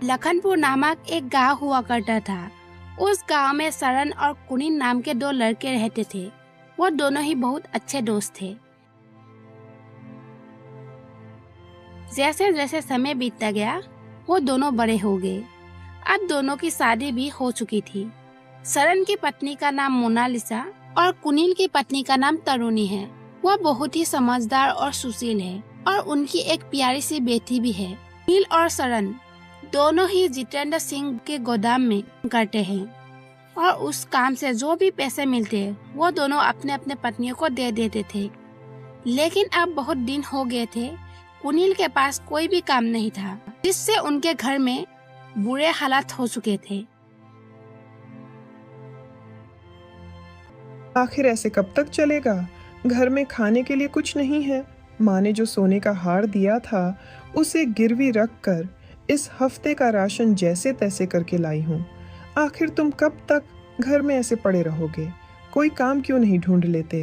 लखनपुर नामक एक गांव हुआ करता था। उस गांव में शरण और कुनील नाम के दो लड़के रहते थे। वो दोनों ही बहुत अच्छे दोस्त थे। जैसे जैसे समय बीतता गया वो दोनों बड़े हो गए। अब दोनों की शादी भी हो चुकी थी। शरण की पत्नी का नाम मोनालिसा और कुनील की पत्नी का नाम तरुणी है। वह बहुत ही समझदार और सुशील है और उनकी एक प्यारी सी बेटी भी है। कुनील और शरण दोनों ही जितेंद्र सिंह के गोदाम में करते हैं और उस काम से जो भी पैसे मिलते वो दोनों अपने अपने पत्नियों को दे देते थे। लेकिन अब बहुत दिन हो गए थे, कुनील के पास कोई भी काम नहीं था, जिससे उनके घर में बुरे हालात हो चुके थे। आखिर ऐसे कब तक चलेगा? घर में खाने के लिए कुछ नहीं है। माँ ने जो सोने का हार दिया था उसे गिरवी रख कर इस हफ्ते का राशन जैसे तैसे करके लाई हूँ। आखिर तुम कब तक घर में ऐसे पड़े रहोगे? कोई काम क्यों नहीं ढूंढ लेते?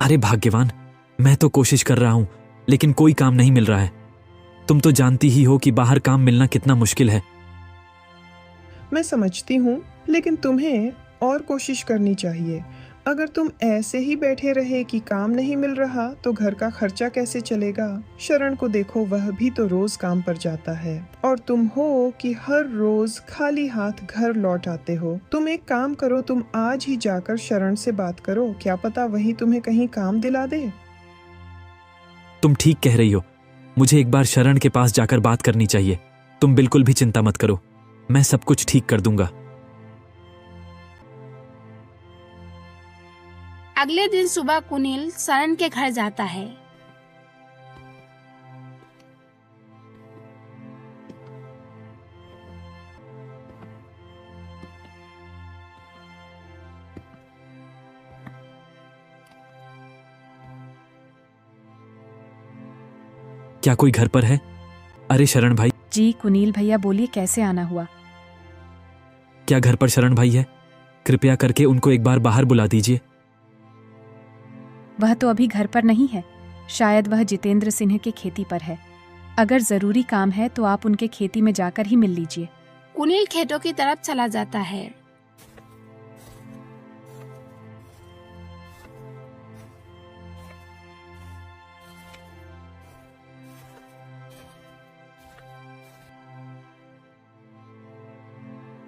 अरे भाग्यवान, मैं तो कोशिश कर रहा हूँ लेकिन कोई काम नहीं मिल रहा है। तुम तो जानती ही हो कि बाहर काम मिलना कितना मुश्किल है। मैं समझती हूँ, लेकिन तुम्हें और कोशिश करनी चाहिए। अगर तुम ऐसे ही बैठे रहे कि काम नहीं मिल रहा तो घर का खर्चा कैसे चलेगा? शरण को देखो, वह भी तो रोज काम पर जाता है और तुम हो कि हर रोज खाली हाथ घर लौट आते हो। तुम एक काम करो, तुम आज ही जाकर शरण से बात करो, क्या पता वही तुम्हें कहीं काम दिला दे। तुम ठीक कह रही हो, मुझे एक बार शरण के पास जाकर बात करनी चाहिए। तुम बिल्कुल भी चिंता मत करो, मैं सब कुछ ठीक कर दूंगा। अगले दिन सुबह कुनील शरण के घर जाता है। क्या कोई घर पर है? अरे शरण भाई। जी कुनील भैया, बोलिए कैसे आना हुआ? क्या घर पर शरण भाई है? कृपया करके उनको एक बार बाहर बुला दीजिए। वह तो अभी घर पर नहीं है, शायद वह जितेंद्र सिंह के खेती पर है। अगर जरूरी काम है तो आप उनके खेती में जाकर ही मिल लीजिए। कुनील खेतों की तरफ चला जाता है।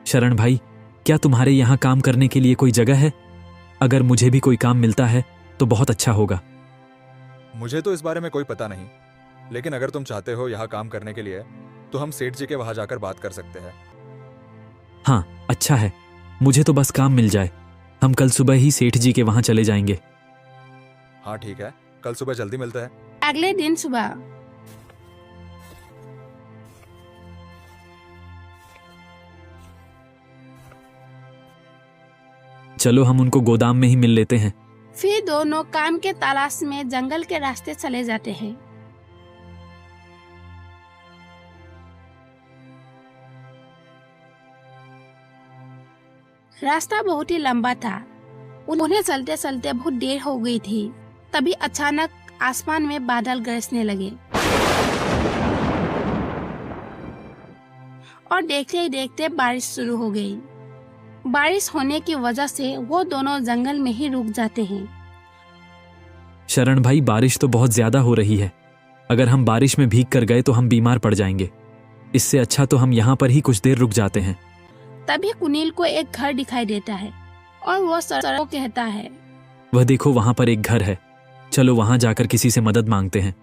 शरण भाई, क्या तुम्हारे यहाँ काम करने के लिए कोई जगह है? अगर मुझे भी कोई काम मिलता है तो बहुत अच्छा होगा। मुझे तो इस बारे में कोई पता नहीं, लेकिन अगर तुम चाहते हो यहाँ काम करने के लिए तो हम सेठ जी के वहां जाकर बात कर सकते हैं। हाँ, अच्छा है, मुझे तो बस काम मिल जाए। हम कल सुबह ही सेठ जी के वहां चले जाएंगे। हाँ ठीक है, कल सुबह जल्दी मिलते हैं। अगले दिन सुबह चलो हम उनको गोदाम में ही मिल लेते हैं। फिर दोनों काम के तलाश में जंगल के रास्ते चले जाते हैं। रास्ता बहुत ही लंबा था। उन्हें चलते चलते बहुत देर हो गई थी। तभी अचानक आसमान में बादल गरजने लगे और देखते ही देखते बारिश शुरू हो गई। बारिश होने की वजह से वो दोनों जंगल में ही रुक जाते हैं। शरण भाई, बारिश तो बहुत ज्यादा हो रही है। अगर हम बारिश में भीग कर गए तो हम बीमार पड़ जाएंगे। इससे अच्छा तो हम यहाँ पर ही कुछ देर रुक जाते हैं। तभी कुनील को एक घर दिखाई देता है और वो शरण को कहता है, वह देखो, वहां पर एक घर है। चलो वहां जाकर किसी से मदद मांगते हैं,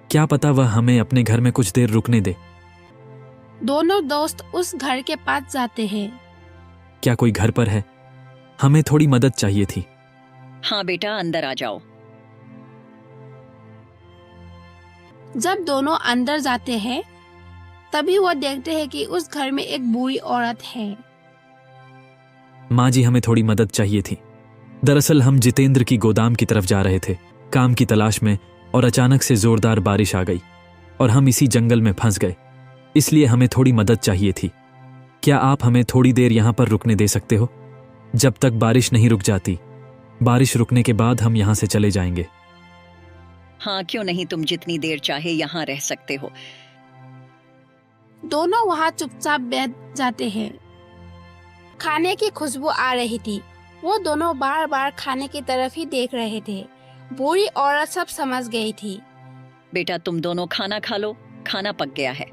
क्या पता वह हमें अपने घर में कुछ देर रुकने दे। दोनों दोस्त उस घर के पास जाते हैं। क्या कोई घर पर है? हमें थोड़ी मदद चाहिए थी। हाँ बेटा, अंदर आ जाओ। जब दोनों अंदर जाते हैं तभी वो देखते हैं कि उस घर में एक बूढ़ी औरत है। माँ जी, हमें थोड़ी मदद चाहिए थी। दरअसल हम जितेंद्र की गोदाम की तरफ जा रहे थे काम की तलाश में, और अचानक से जोरदार बारिश आ गई और हम इसी जंगल में फंस गए। इसलिए हमें थोड़ी मदद चाहिए थी। क्या आप हमें थोड़ी देर यहाँ पर रुकने दे सकते हो, जब तक बारिश नहीं रुक जाती? बारिश रुकने के बाद हम यहाँ से चले जाएंगे। हाँ क्यों नहीं, तुम जितनी देर चाहे यहाँ रह सकते हो। दोनों वहाँ चुपचाप बैठ जाते हैं। खाने की खुशबू आ रही थी। वो दोनों बार बार खाने की तरफ ही देख रहे थे। बूढ़ी औरत सब समझ गई थी। बेटा तुम दोनों खाना खा लो, खाना पक गया है।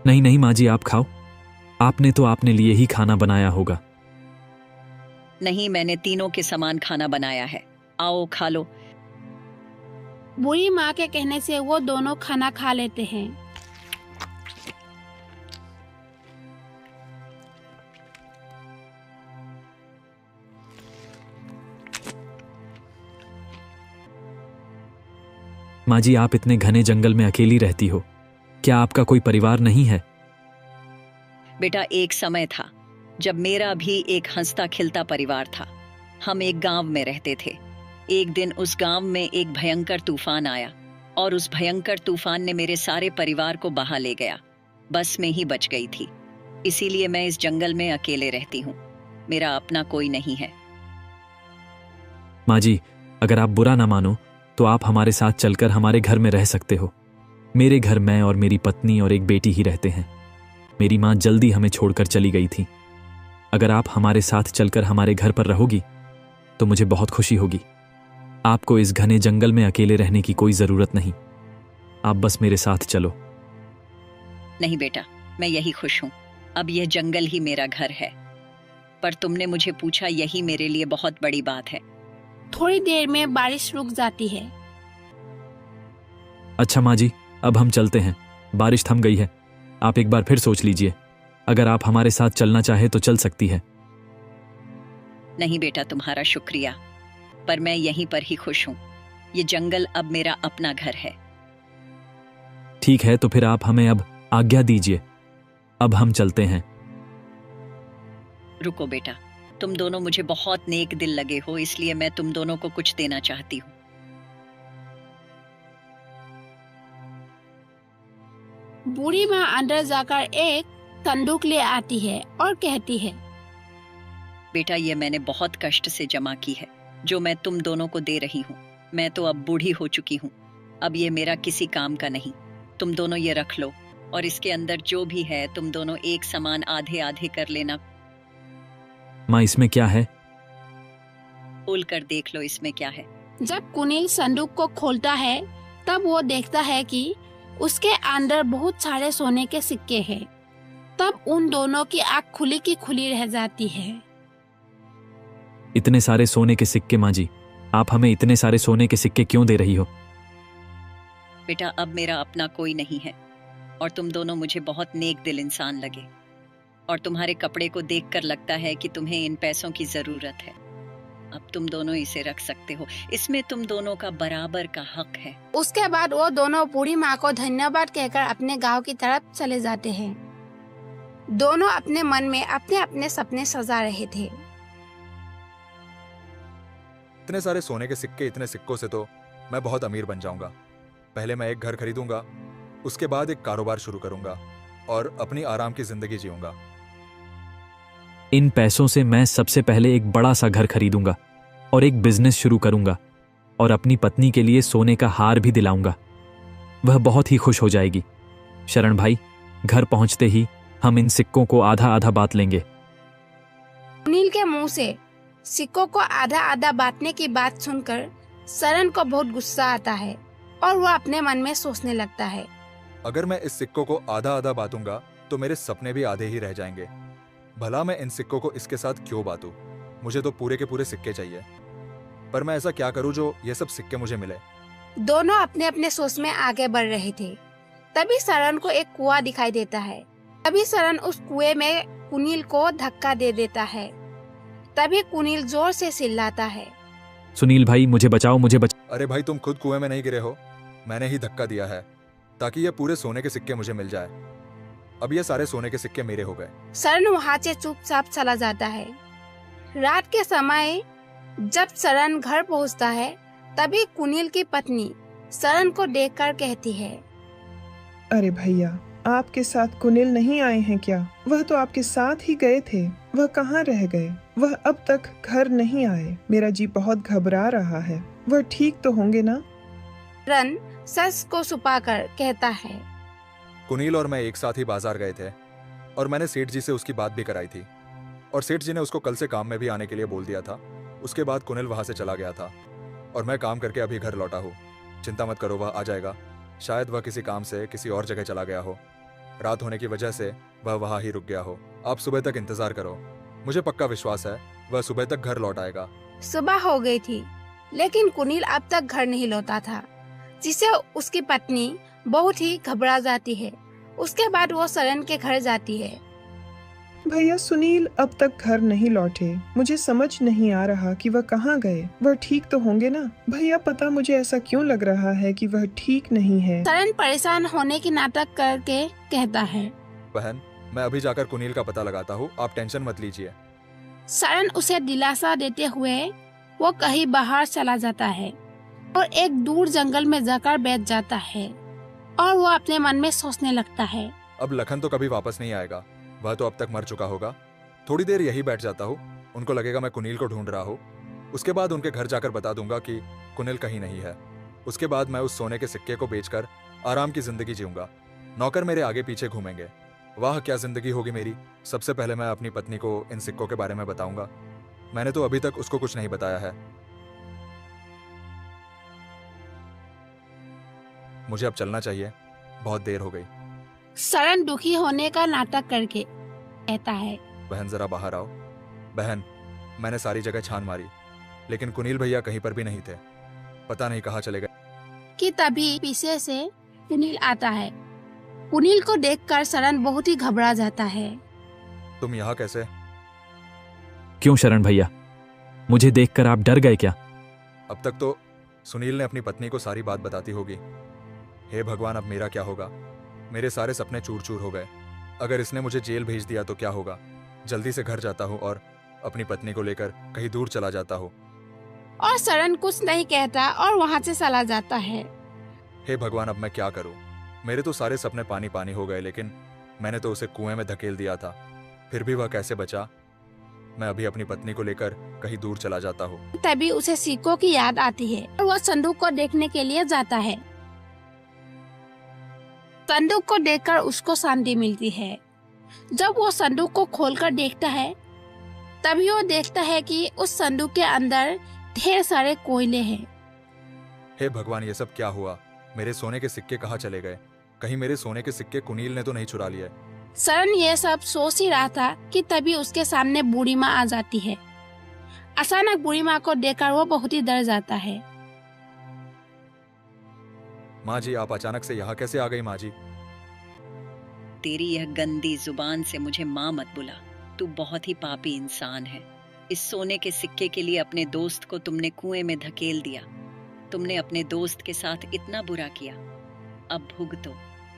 नहीं नहीं माँ जी, आप खाओ। आपने तो अपने लिए ही खाना बनाया होगा। नहीं, मैंने तीनों के समान खाना बनाया है। आओ खा लो। बूढ़ी माँ के कहने से वो दोनों खाना खा लेते हैं। माँ जी, आप इतने घने जंगल में अकेली रहती हो, क्या आपका कोई परिवार नहीं है? बेटा एक समय था जब मेरा भी एक हंसता खिलता परिवार था। हम एक गांव में रहते थे। एक दिन उस गांव में एक भयंकर तूफान आया और उस भयंकर तूफान ने मेरे सारे परिवार को बहा ले गया। बस में ही बच गई थी। इसीलिए मैं इस जंगल में अकेले रहती हूँ। मेरा अपना कोई नहीं है। माँ जी, अगर आप बुरा ना मानो तो आप हमारे साथ चलकर हमारे घर में रह सकते हो। मेरे घर मैं और मेरी पत्नी और एक बेटी ही रहते हैं। मेरी माँ जल्दी हमें छोड़कर चली गई थी। अगर आप हमारे साथ चलकर हमारे घर पर रहोगी तो मुझे बहुत खुशी होगी। आपको इस घने जंगल में अकेले रहने की कोई जरूरत नहीं। आप बस मेरे साथ चलो। नहीं बेटा, मैं यही खुश हूँ। अब यह जंगल ही मेरा घर है। पर तुमने मुझे पूछा, यही मेरे लिए बहुत बड़ी बात है। थोड़ी देर में बारिश रुक जाती है। अच्छा माँ जी, अब हम चलते हैं। बारिश थम गई है। आप एक बार फिर सोच लीजिए। अगर आप हमारे साथ चलना चाहे तो चल सकती है। नहीं बेटा, तुम्हारा शुक्रिया, पर मैं यहीं पर ही खुश हूँ। ये जंगल अब मेरा अपना घर है। ठीक है, तो फिर आप हमें अब आज्ञा दीजिए। अब हम चलते हैं। रुको बेटा, तुम दोनों मुझे बहुत नेक दिल लगे हो, इसलिए मैं तुम दोनों को कुछ देना चाहती हूँ। बूढ़ी माँ अंदर जाकर एक संदूक ले आती है और कहती है, बेटा ये मैंने बहुत कष्ट से जमा की है, जो मैं तुम दोनों को दे रही हूँ। मैं तो अब बूढ़ी हो चुकी हूँ। अब ये मेरा किसी काम का नहीं। तुम दोनों ये रख लो और इसके अंदर जो भी है तुम दोनों एक समान आधे आधे कर लेना। माँ, इसमें क्या है? खोल कर देख लो इसमें क्या है। जब कुनील संदूक को खोलता है तब वो देखता है कि उसके अंदर बहुत सारे सोने के सिक्के हैं। तब उन दोनों की आंख खुली की खुली रह जाती है। इतने सारे सोने के सिक्के? माँ जी, आप हमें इतने सारे सोने के सिक्के क्यों दे रही हो? बेटा अब मेरा अपना कोई नहीं है और तुम दोनों मुझे बहुत नेक दिल इंसान लगे, और तुम्हारे कपड़े को देखकर लगता है कि तुम्हें इन पैसों की जरूरत है। अब तुम दोनों इसे रख सकते हो। इसमें तुम दोनों का बराबर का हक है। उसके बाद वो दोनों बूढ़ी माँ को धन्यवाद कहकर अपने गांव की तरफ चले जाते हैं। दोनों अपने मन में अपने अपने सपने सजा रहे थे। इतने सारे सोने के सिक्के, इतने सिक्कों से तो मैं बहुत अमीर बन जाऊंगा। पहले मैं एक घर खरीदूंगा, उसके बाद एक कारोबार शुरू करूंगा और अपनी आराम की जिंदगी जीऊंगा। इन पैसों से मैं सबसे पहले एक बड़ा सा घर खरीदूंगा और एक बिजनेस शुरू करूंगा और अपनी पत्नी के लिए सोने का हार भी दिलाऊंगा। वह बहुत ही खुश हो जाएगी। शरण भाई, घर पहुंचते ही हम इन सिक्कों को आधा आधा बांट लेंगे। कुनील के मुंह से सिक्कों को आधा आधा बांटने की बात सुनकर शरण को बहुत गुस्सा आता है और वो अपने मन में सोचने लगता है, अगर मैं इस सिक्कों को आधा आधा बांटूंगा तो मेरे सपने भी आधे ही रह जाएंगे। भला मैं इन सिक्कों को इसके साथ क्यों बांटूं? मुझे तो पूरे के पूरे सिक्के चाहिए। पर मैं ऐसा क्या करूं जो ये सब सिक्के मुझे मिले? दोनों अपने अपने सोच में आगे बढ़ रहे थे। तभी शरण को एक कुआं दिखाई देता है। तभी शरण उस कुएं में कुनील को धक्का दे देता है। तभी कुनील जोर से चिल्लाता है, सुनील भाई, मुझे बचाओ, मुझे बचाओ। अरे भाई, तुम खुद कुएं में नहीं गिरे हो, मैंने ही धक्का दिया है ताकि ये पूरे सोने के सिक्के मुझे मिल जाए। अब ये सारे सोने के सिक्के मेरे हो गए। शरण वहाँ से चुपचाप चला जाता है। रात के समय जब शरण घर पहुँचता है तभी कुनील की पत्नी शरण को देखकर कहती है, अरे भैया, आपके साथ कुनील नहीं आए हैं क्या? वह तो आपके साथ ही गए थे। वह कहाँ रह गए? वह अब तक घर नहीं आए। मेरा जी बहुत घबरा रहा है। वह ठीक तो होंगे ना? शरण सच को छुपाकर कहता है, कुनील और मैं एक साथ ही बाजार गए थे और मैंने सेठ जी से उसकी बात भी कराई थी और सेठ जी ने उसको कल से काम में भी आने के लिए बोल दिया था। उसके बाद कुनील वहां से चला गया था और मैं काम करके अभी घर लौटा हूँ। चिंता मत करो, वह आ जाएगा। शायद वह किसी काम से किसी और जगह चला गया हो। रात होने की वजह से वह वहां ही रुक गया हो। आप सुबह तक इंतजार करो, मुझे पक्का विश्वास है वह सुबह तक घर लौट आएगा। सुबह हो गई थी लेकिन कुनील अब तक घर नहीं लौटा था, जिससे उसकी पत्नी बहुत ही घबरा जाती है। उसके बाद वो सरन के घर जाती है। भैया सुनील अब तक घर नहीं लौटे। मुझे समझ नहीं आ रहा कि वह कहाँ गए। वह ठीक तो होंगे ना? भैया पता मुझे ऐसा क्यों लग रहा है कि वह ठीक नहीं है। सरन परेशान होने की नाटक करके कहता है, बहन मैं अभी जाकर कुनील का पता लगाता हूँ, आप टेंशन मत लीजिए। सरन उसे दिलासा देते हुए वो कहीं बाहर चला जाता है और एक दूर जंगल में जाकर बैठ जाता है और वो अपने मन में सोचने लगता है, अब लखन तो कभी वापस नहीं आएगा, वह तो अब तक मर चुका होगा। थोड़ी देर यही बैठ जाता हूँ, उनको लगेगा मैं कुनील को ढूंढ रहा हूँ। उसके बाद उनके घर जाकर बता दूंगा कि कुनील कहीं नहीं है। उसके बाद मैं उस सोने के सिक्के को बेचकर आराम की जिंदगी जीऊंगा। नौकर मेरे आगे पीछे घूमेंगे। वाह क्या जिंदगी होगी मेरी। सबसे पहले मैं अपनी पत्नी को इन सिक्कों के बारे में बताऊंगा। मैंने तो अभी तक उसको कुछ नहीं बताया है। मुझे अब चलना चाहिए, बहुत देर हो गई। सरन दुखी होने का नाटक करके कहता है, बहन जरा बाहर आओ। बहन मैंने सारी जगह छान मारी लेकिन कुनील भैया कहीं पर भी नहीं थे, पता नहीं कहाँ चले गए। कि तभी पीछे से कुनील आता है। कुनील को देखकर सरन बहुत ही घबरा जाता है। तुम यहाँ कैसे? क्यों शरण भैया, मुझे देखकर आप डर गए क्या? अब तक तो सुनील ने अपनी पत्नी को सारी बात बताती होगी। हे भगवान अब मेरा क्या होगा? मेरे सारे सपने चूर चूर हो गए। अगर इसने मुझे जेल भेज दिया तो क्या होगा? जल्दी से घर जाता हूँ और अपनी पत्नी को लेकर कहीं दूर चला जाता हूँ। और सरन कुछ नहीं कहता और वहाँ से चला जाता है। हे भगवान अब मैं क्या करूँ? मेरे तो सारे सपने पानी पानी हो गए, लेकिन मैंने तो उसे कुएं में धकेल दिया था, फिर भी वह कैसे बचा? मैं अभी अपनी पत्नी को लेकर कहीं दूर चला जाता हूँ। तभी उसे सिक्कों की याद आती है और वह संदूक को देखने के लिए जाता है। संदूक को देखकर उसको शांति मिलती है। जब वो संदूक को खोलकर देखता है तभी वो देखता है कि उस संदूक के अंदर ढेर सारे कोयले हैं। हे भगवान ये सब क्या हुआ? मेरे सोने के सिक्के कहाँ चले गए? कहीं मेरे सोने के सिक्के कुनील ने तो नहीं चुरा लिए? सरन ये सब सोच ही रहा था कि तभी उसके सामने बूढ़ी माँ आ जाती है। अचानक बूढ़ी माँ को देखकर वो बहुत ही डर जाता है। माँ जी आप अचानक से यहाँ कैसे आ गई? माँ जी तेरी यह गंदी जुबान से मुझे माँ मत बुला। तू बहुत ही पापी इंसान है। इस सोने के सिक्के के लिए अपने दोस्त को तुमने कुएं में धकेल दिया। तुमने अपने दोस्त के साथ इतना बुरा किया, अब भुगतो।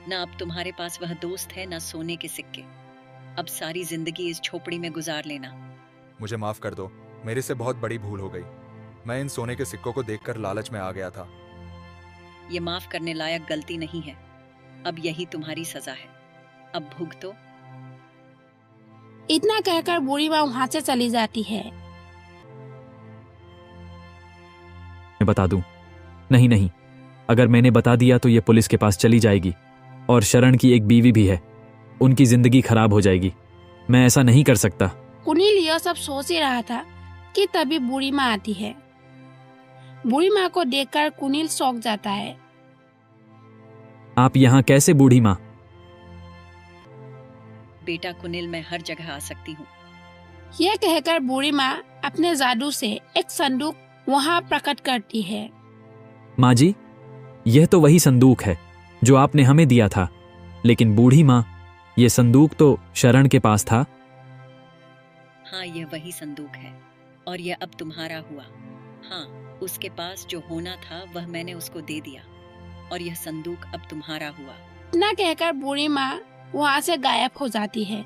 ना अब तुम्हारे पास वह दोस्त है, ना सोने के सिक्के। अब सारी जिंदगी इस झोपड़ी में गुजार लेना। मुझे माफ कर दो, मेरे से बहुत बड़ी भूल हो गई। मैं इन सोने के सिक्कों को देखकर लालच में आ गया था। ये माफ करने लायक गलती नहीं है। अब यही तुम्हारी सजा है, अब भुगतो। इतना कहकर बूढ़ी माँ वहाँ से चली जाती है। मैं बता दूं? नहीं नहीं, अगर मैंने बता दिया तो ये पुलिस के पास चली जाएगी और शरण की एक बीवी भी है, उनकी जिंदगी खराब हो जाएगी। मैं ऐसा नहीं कर सकता। कुनील यह सब सोच ही रहा था कि तभी बूढ़ी माँ आती है। बूढ़ी माँ को देखकर कुनील चौंक जाता है। आप यहाँ कैसे बूढ़ी माँ? बेटा कुनील मैं हर जगह आ सकती हूँ। यह कहकर बूढ़ी माँ अपने जादू से एक संदूक वहाँ प्रकट करती है। माँ जी, यह तो वही संदूक है जो आपने हमें दिया था। लेकिन बूढ़ी माँ, ये संदूक तो शरण के पास था। हाँ यह वही संदूक है और यह अब तुम्हारा हुआ। हाँ उसके पास जो होना था वह मैंने उसको दे दिया और यह संदूक अब तुम्हारा हुआ। इतना कहकर बूढ़ी माँ वहाँ से गायब हो जाती है।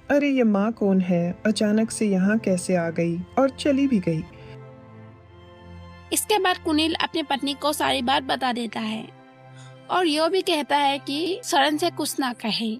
अरे ये माँ कौन है? अचानक से यहाँ कैसे आ गई और चली भी गई? इसके बाद कुनील अपनी पत्नी को सारी बात बता देता है और यह भी कहता है कि शरण से कुछ ना कहे।